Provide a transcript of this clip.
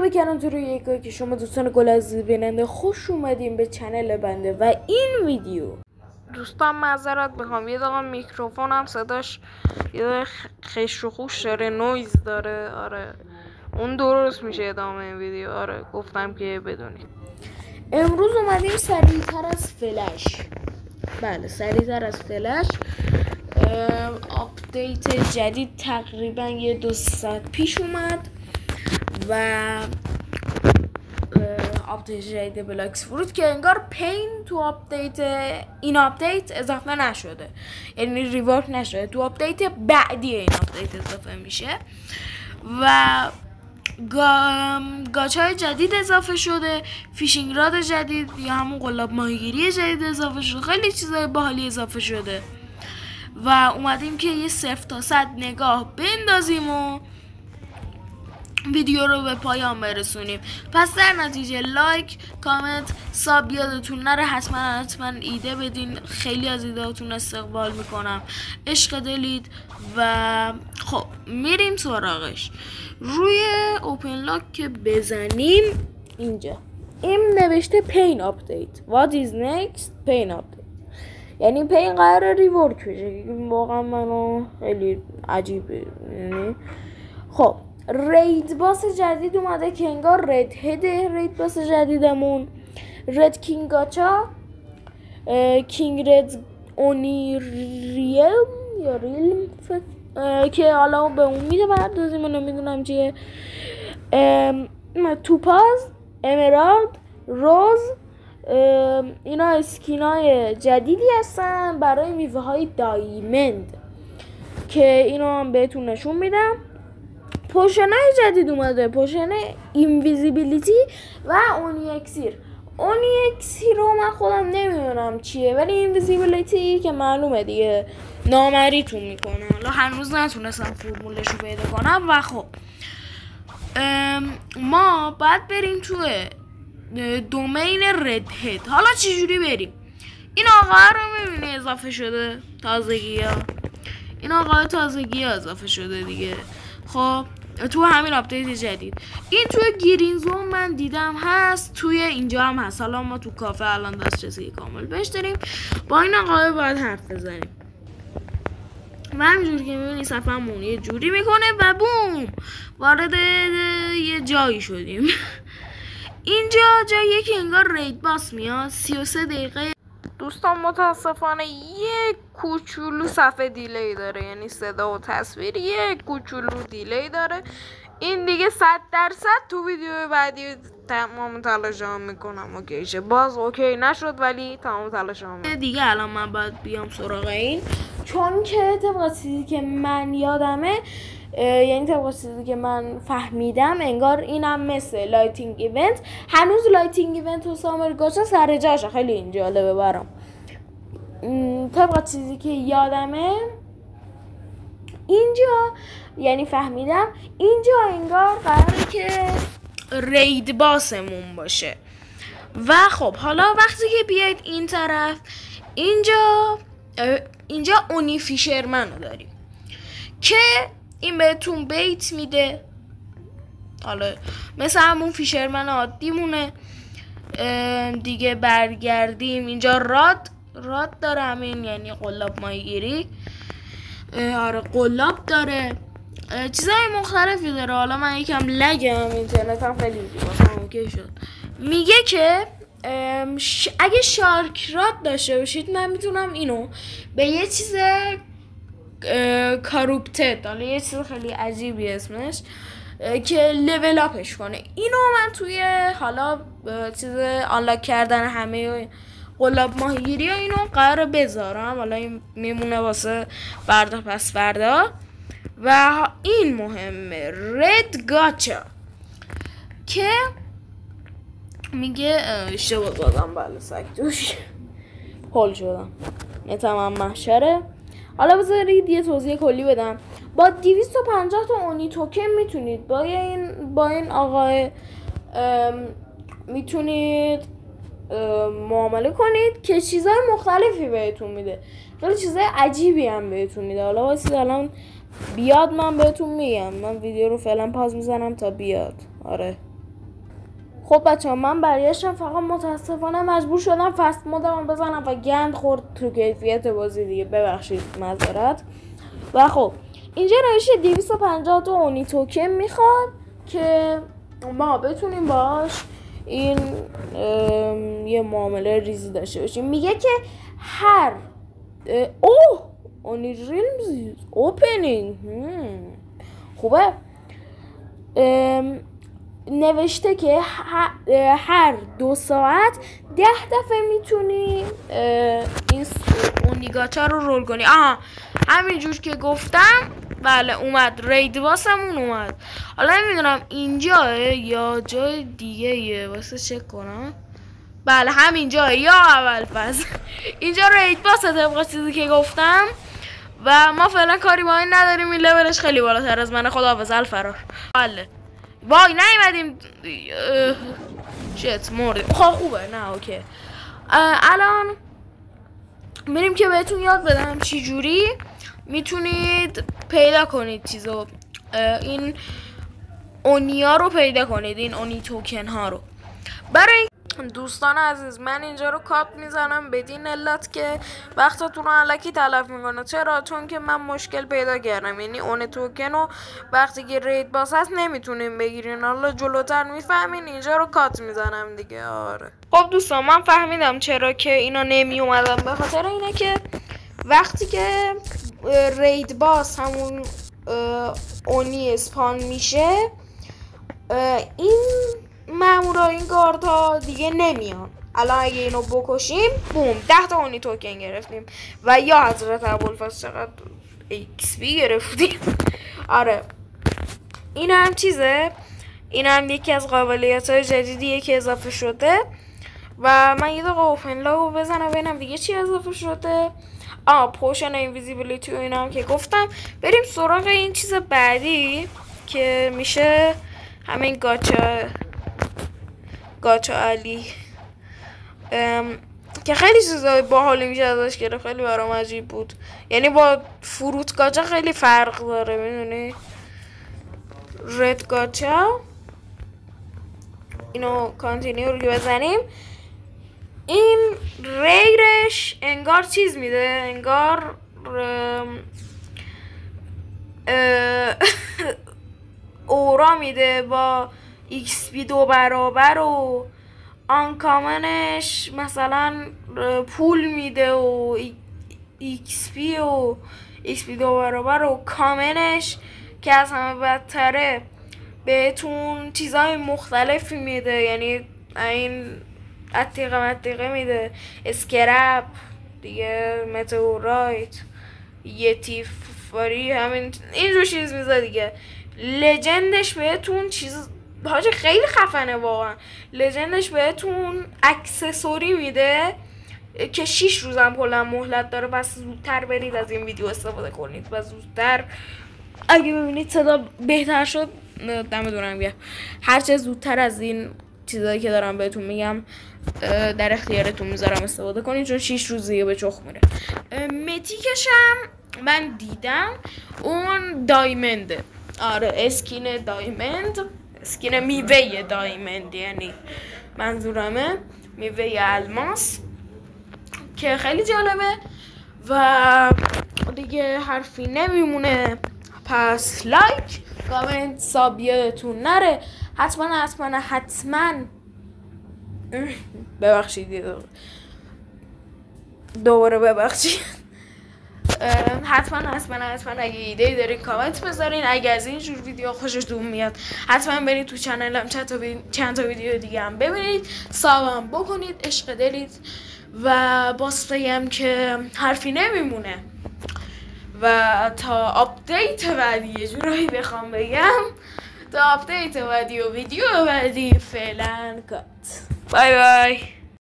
رو بکنم تو روی یکایی که شما دوستان گل عزیز بیننده خوش اومدین به چنل بنده و این ویدیو. دوستان معذرت میخوام یه دقیقه میکروفونم صداش یه خش و خوش داره، نویز داره. آره اون درست میشه ادامه این ویدیو. آره گفتم که بدونید امروز اومدیم سریعتر از فلش. بله سریعتر از فلش. آپدیت جدید تقریبا یه 2 ساعت پیش اومد و آپدیت جدید بلاکس فروت که انگار پین تو این آپدیت اضافه نشده، یعنی ریورک نشده، تو آپدیت بعدی این آپدیت اضافه میشه و گاچای جدید اضافه شده، فیشینگ راد جدید یا همون قلاب ماهیگیری جدید اضافه شده، خیلی چیزای باحالی اضافه شده و اومدیم که یه 0 تا 100 نگاه بندازیم و ویدیو رو به پایان برسونیم. پس در نتیجه لایک، کامنت، ساب یادتون نره. حتما ایده بدین، خیلی از ایدهاتون استقبال میکنم. عشق دلید و خب میریم سراغش. روی اوپن لاک که بزنیم اینجا این نوشته پین آپدیت. What is next؟ پین آپدیت یعنی پین قرار ریورک بشه. واقعا منو خیلی عجیبه. یعنی خب رید باس جدید اومده که انگار رد هد رید باس جدیدمون، رد کینگ گاچا، کینگ رد اونی ریلم یا ریلم که حالا به اون میده بردازیم و نمیدونم چیه، توپاز، امرالد، روز. اینا اسکینای جدیدی هستن برای میوه های دایمند که اینا هم بهتون نشون میدم. پوشن های جدید اومده، پوشن اینویزیبیلیتی و اونی اکسیر. اونی اکسیر رو من خودم نمیدونم چیه، ولی اینویزیبیلیتی که معلومه دیگه نامریتون میکنه. حالا هنوز نتونستم فرمولش رو پیدا کنم و خب ما باید بریم توی دومین رد هد. حالا چجوری بریم؟ این آقا رو میبینی اضافه شده، تازگی ها. این آقا تازگی ها اضافه شده دیگه. خب تو همین آپدیت جدید این توی گرین زون من دیدم هست، توی اینجا هم هست. حالا ما تو کافه الان دسترسی کامل بهش داریم. با این آقا باید حرف بزنیم و همینجور که میبینی صفحمون یه جوری میکنه و بوم وارد یه جایی شدیم. اینجا جاییه که انگار رید باس میاد. 33 دقیقه. دوستان متاسفانه یه کوچولو صفحه دیلی داره، یعنی صدا و تصویر یه کوچولو دیلی داره. این دیگه 100% تو ویدیو بعدی تمام تلاشم میکنم اوکی شه. باز اوکی نشد ولی تمام تلاشم دیگه. الان من باید بیام سراغ این، چون که طبق چیزی که من یادمه، یعنی طبق چیزی که من فهمیدم، انگار اینم مثل لایتینگ ایونت هنوز لایتینگ ایونت و سامر گاچا سر جاشه. خیلی این جالبه برام. طبق چیزی که یادمه اینجا، یعنی فهمیدم اینجا انگار قراره که رید باسمون باشه و خب حالا وقتی که بیاید این طرف اینجا اونی فیشرمن رو داریم که این بهتون بیت میده. حالا مثل همون فیشرمن عادی مونه دیگه. برگردیم اینجا راد داره همین، یعنی قلاب ماهیگیری. آره قلاب داره، چیزای مختلفی داره. حالا من یکم لگم، اینترنتم خیلی واسم اوکی شد. میگه که اگه شارک راد داشته باشید من میتونم اینو به یه چیز کاروپتد، حالا یه چیز خیلی عجیبی اسمش، که لول اپش کنه. اینو من توی حالا چیز آنلاک کردن همه قلاب ماهیگیری ها اینو قرار بذارم. حالا این میمونه واسه فردا پس فردا. و این مهمه، رد گاچا که میگه اشتباه دادم. بله سگ توش هول شدم. نتمام محشره. حالا بذارید یه توضیح کلی بدم. با 250 تا اونی توکن میتونید با این آقای میتونید معامله کنید که چیزای مختلفی بهتون میده. خیلی چیزای عجیبی هم بهتون میده. حالا واسه الان بیاد من بهتون میگم. من ویدیو رو فعلا پاز میزنم تا بیاد. آره خب بچه‌ها من برگشتم، فقط متاسفانه مجبور شدم فست مودم بزنم و گند خورد تو کیفیت بازی دیگه، ببخشید معذرت. و خب اینجا نوشته 252 اونی توکن میخواد که ما بتونیم باش این یه معامله ریزی داشته باشیم. میگه که هر اونی ریلمز اوپنینگ خوبه. نوشته که هر 2 ساعت 10 دفعه میتونی این اونی گاچا رو رول کنی. همینجور که گفتم. بله اومد، رید واسمون اومد. حالا نمیدونم اینجا یا جای دیگه واسه چک کنم. بله همینجا یا اول فصل. اینجا رید واسه طبق چیزی که گفتم و ما فعلا کاری با این نداریم. این لولش خیلی بالاتر از من. خداحافظ الفرار. بله وای نیومدیم. شت مردیم. خوبه نه اوکی. الان میریم که بهتون یاد بدم چی جوری میتونید پیدا کنید چیزو، این اونیا رو پیدا کنید، این اونی توکن ها رو. برای دوستان عزیز من اینجا رو کات میزنم بدین علت که وقتتون رو الکی تلف میکنه. چرا؟ چون که من مشکل پیدا کردم، یعنی اون توکن رو وقتی که رید باز هست نمیتونیم بگیرین. حالا جلوتر میفهمین. اینجا رو کات میزنم دیگه. آره خب دوستان من فهمیدم چرا که اینا نمی اومدن. به خاطر اینه که وقتی که رید باز همون اونی اسپان میشه، این مامورا این گاردها دیگه نمیان. الان اگه اینو بکشیم بوم 10 تا اونی توکن گرفتیم. و یا حضرت ابوالفضل چقدر XP گرفتیم. آره این هم چیزه، این هم یکی از قابلیت های جدیدیه که اضافه شده. و من یه دقیقه اوپن لاگو بزنم ببینم دیگه چی اضافه شده. پوشن اینویزیبیلیتی و اینا هم که گفتم. بریم سراغ این چیز بعدی که میشه همین گاچا علی که خیلی چیزای باحالی میشه ازش گرفت. خیلی برام عجیب بود، یعنی با فروت گاچا خیلی فرق داره میدونی. رد گاچا اینو کانتینیو رو بزنیم. این ریرش انگار چیز میده، انگار اورا میده با XP 2 برابر و آنکامنش مثلا پول میده و XP و XP 2 برابر و کامنش که از همه بدتره بهتون چیزهای مختلفی میده. یعنی این عتیقه میده، اسکرپ دیگه، متئورایت، یتیفاری، همین اینجور چیز میده دیگه. لجندش بهتون چیز حاجی خیلی خفنه واقعا. لجندش بهتون اکسسوری میده که 6 روزم کلا مهلت داره. پس زودتر برید از این ویدیو استفاده کنید و زودتر اگه ببینید صدا بهتر شد دمتون گرم. هرچه زودتر از این چیزایی که دارم بهتون میگم در اختیارتون میذارم استفاده کنید، چون 6 روز دیگه به چخ میره. متیکش هم من دیدم اون دایمنده. آره اسکین دایمند، اسکین میوه دایمند، یعنی منظورمه میوه الماس که خیلی جالبه. و دیگه حرفی نمیمونه، پس لایک کامنت ساب یادتون نره. حتما ببخشید دوباره ببخشید. حتما اگه ایده دارین کامنت بذارین. اگه از این جور ویدیو خوشتون میاد حتما برید تو چنلم چند تا ویدیو دیگه هم ببینید، سابم بکنید، عشق دلید. و باز بگم که حرفی نمیمونه و تا آپدیت بعدی یه جورایی بخوام بگم، تا آپدیت بعدی و ویدیو بعدی فعلا کات. بای بای.